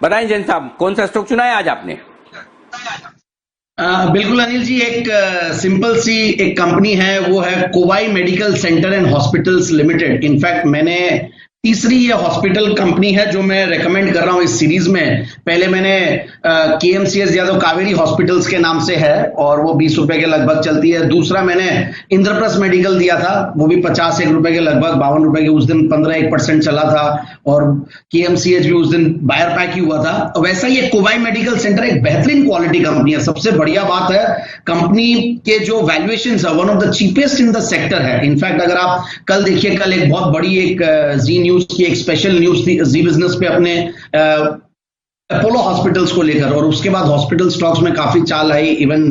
बताएं जैन साहब, कौन सा स्टॉक चुना है आज आपने? बिल्कुल अनिल जी, एक सिंपल सी एक कंपनी है, वो है कोवाई medical centre and hospitals limited. In fact मैंने तीसरी ये हॉस्पिटल कंपनी है जो मैं रेकमेंड कर रहा हूं इस सीरीज में। पहले मैंने केएमसीएस यादव कावेरी हॉस्पिटल्स के नाम से है और वो 20 रुपए के लगभग चलती है। दूसरा मैंने इंद्रप्रस्थ मेडिकल दिया था, वो भी 51 रुपए के लगभग, 52 रुपए के, उस दिन 15-1% चला था और केएमसीएच भी उस दिन बायर पैक ही हुआ था। वैसा ये कोवाई मेडिकल सेंटर एक बेहतरीन क्वालिटी कंपनी है। सबसे बढ़िया बात है कंपनी के जो वैल्यूएशन है, one of the cheapest in the sector है। इनफैक्ट अगर आप कल देखिए, कल एक बहुत बड़ी एक जी न्यूज की एक स्पेशल न्यूज थी जी बिजनेस पे अपने अपोलो हॉस्पिटल्स को लेकर, और उसके बाद हॉस्पिटल स्टॉक्स में काफी चाल आई। इवन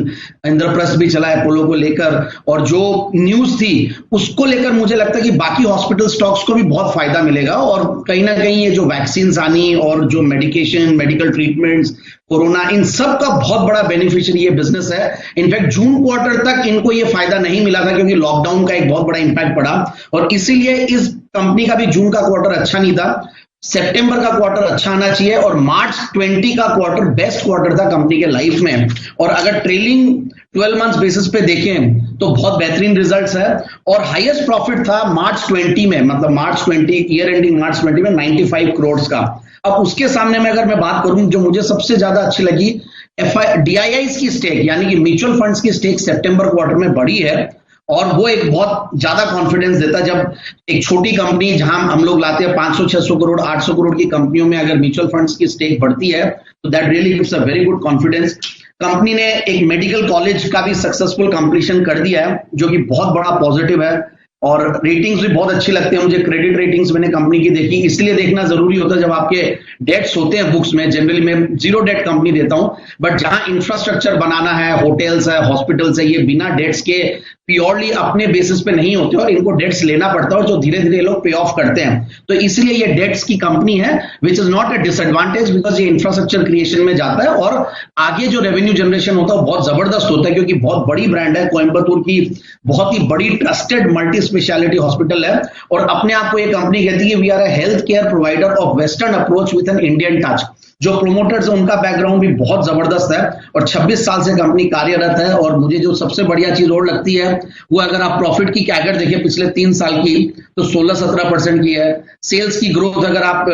इंद्रप्रस्थ भी चला अपोलो को लेकर, और जो न्यूज थी उसको लेकर मुझे लगता है कि बाकी हॉस्पिटल स्टॉक्स को भी बहुत फायदा मिलेगा। और कहीं ना कहीं ये जो वैक्सीन आनी और जो मेडिकेशन, मेडिकल ट्रीटमेंट्स, कोरोना, इन सब का बहुत बड़ा बेनिफिशियरी ये बिजनेस है। इनफैक्ट जून क्वार्टर तक इनको ये फायदा नहीं मिला था क्योंकि लॉकडाउन का एक बहुत बड़ा इंपैक्ट पड़ा, और इसीलिए इस कंपनी का भी जून का क्वार्टर अच्छा नहीं था। सितंबर का क्वार्टर अच्छा आना चाहिए, और मार्च 20 का क्वार्टर बेस्ट क्वार्टर था कंपनी के लाइफ में। और अगर ट्रेलिंग 12 मंथ्स बेसिस पे देखें तो बहुत बेहतरीन रिजल्ट्स है। और हाईएस्ट प्रॉफिट था मार्च 20 में, मतलब मार्च 20 ईयर एंडिंग मार्च 20 में 95 करोड़ का। अब उसके सामने में अगर मैं बात करूं, जो मुझे सबसे ज्यादा अच्छी लगी, DIIs की स्टेक यानी कि म्यूचुअल फंड्स की स्टेक सितंबर क्वार्टर में बढ़ी है, और वो एक बहुत ज्यादा कॉन्फिडेंस देता है। जब एक छोटी कंपनी जहां हम लोग लाते हैं 500-600 करोड़ 800 करोड़ की कंपनियों में अगर म्यूचुअल फंड्स की स्टेक बढ़ती है तो that really gives a very good confidence. Company ने एक मेडिकल कॉलेज का भी सक्सेसफुल कंप्लीशन कर दिया है, जो कि बहुत बड़ा पॉजिटिव है। और रेटिंग्स भी बहुत अच्छी लगती है मुझे। क्रेडिट रेटिंग्स मैंने कंपनी की देखी, इसलिए देखना जरूरी होता है जब आपके डेट्स होते हैं बुक्स में। जनरली मैं जीरो डेट कंपनी देता हूं, बट जहां इंफ्रास्ट्रक्चर बनाना है, होटल्स है, हॉस्पिटल्स है, ये बिना डेट्स के प्योरली अपने बेसिस पे नहीं होते और इनको डेट्स लेना पड़ता है, और जो धीरे धीरे लोग पे ऑफ करते हैं। तो इसलिए ये डेट्स की कंपनी है, which is not a disadvantage, because ये इंफ्रास्ट्रक्चर क्रिएशन में जाता है और आगे जो रेवेन्यू जनरेशन होता है वो बहुत जबरदस्त होता है, क्योंकि बहुत बड़ी ब्रांड है। कोयम्बतूर की बहुत ही बड़ी ट्रस्टेड मल्टी स्पेशलिटी हॉस्पिटल है, और अपने आप को ये कंपनी कहती है we are a health care provider of western approach with an Indian touch. जो प्रोमोटर्स उनका बैकग्राउंड भी बहुत जबरदस्त है, और 26 साल से कंपनी कार्यरत है। और मुझे जो सबसे बढ़िया चीज और लगती है वो, अगर आप प्रॉफिट की कैगर देखिए पिछले 3 साल की, तो 16-17% की है। सेल्स की ग्रोथ अगर आप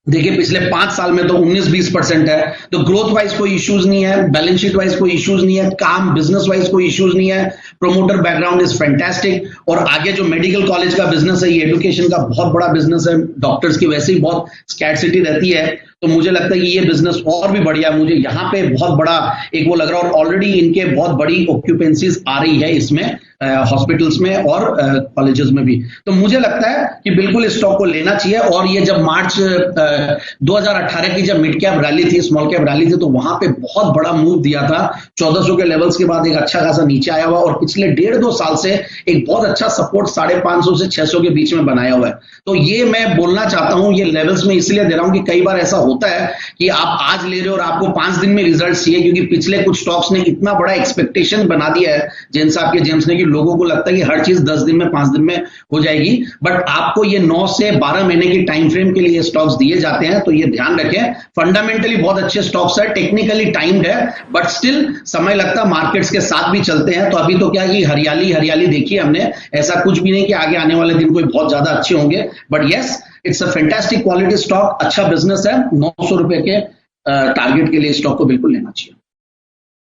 देखिए पिछले 5 साल में तो 19-20% है। तो ग्रोथ वाइज कोई इश्यूज नहीं है, बैलेंस शीट वाइज कोई इश्यूज नहीं है, काम बिजनेस वाइज कोई इश्यूज नहीं है। प्रोमोटर बैकग्राउंड इज फैंटास्टिक, और आगे जो मेडिकल कॉलेज का बिजनेस है, ये एजुकेशन का बहुत बड़ा बिजनेस है। डॉक्टर्स की वैसे ही बहुत स्कैर्सिटी रहती है, तो मुझे लगता है कि ये बिजनेस और भी बढ़िया है। मुझे यहाँ पे बहुत बड़ा एक वो लग रहा है, और ऑलरेडी इनके बहुत बड़ी ऑक्यूपेंसीज आ रही है इसमें, हॉस्पिटल्स में और कॉलेजेस में भी। तो मुझे लगता है कि बिल्कुल इस स्टॉक को लेना चाहिए। और ये जब मार्च 2018 की जब मिड कैप रैली थी, स्मॉल कैप रैली थी, तो वहां पे बहुत बड़ा मूव दिया था। 1400 के लेवल्स के बाद एक अच्छा खासा नीचे आया हुआ, और पिछले 1.5-2 साल से एक बहुत अच्छा सपोर्ट 550 से 600 के बीच में बनाया हुआ है। तो ये मैं बोलना चाहता हूं, ये लेवल्स में इसलिए दे रहा हूं कि कई बार ऐसा होता है कि आप आज ले रहे हो और आपको 5 दिन में रिजल्ट चाहिए, क्योंकि पिछले कुछ स्टॉक्स ने इतना बड़ा एक्सपेक्टेशन बना दिया है जेम्स साहब के, जेम्स ने, कि लोगों को लगता है कि हर चीज 10 दिन में 5 दिन में हो जाएगी। बट आपको ये 9 से 12 महीने की टाइम फ्रेम के लिए स्टॉक्स दिए जाते हैं, तो ये ध्यान रखें। फंडामेंटली बहुत अच्छे स्टॉक्स है, टेक्निकली टाइम्ड है, बट स्टिल समय लगता है, मार्केट्स के साथ भी चलते हैं। तो अभी तो क्या कि हरियाली हरियाली देखी हमने, ऐसा कुछ भी नहीं कि आगे आने वाले दिन कोई बहुत ज्यादा अच्छे होंगे। But yes, it's a fantastic quality stock, अच्छा बिजनेस है। 900 रुपए के टारगेट के लिए स्टॉक को बिल्कुल लेना चाहिए।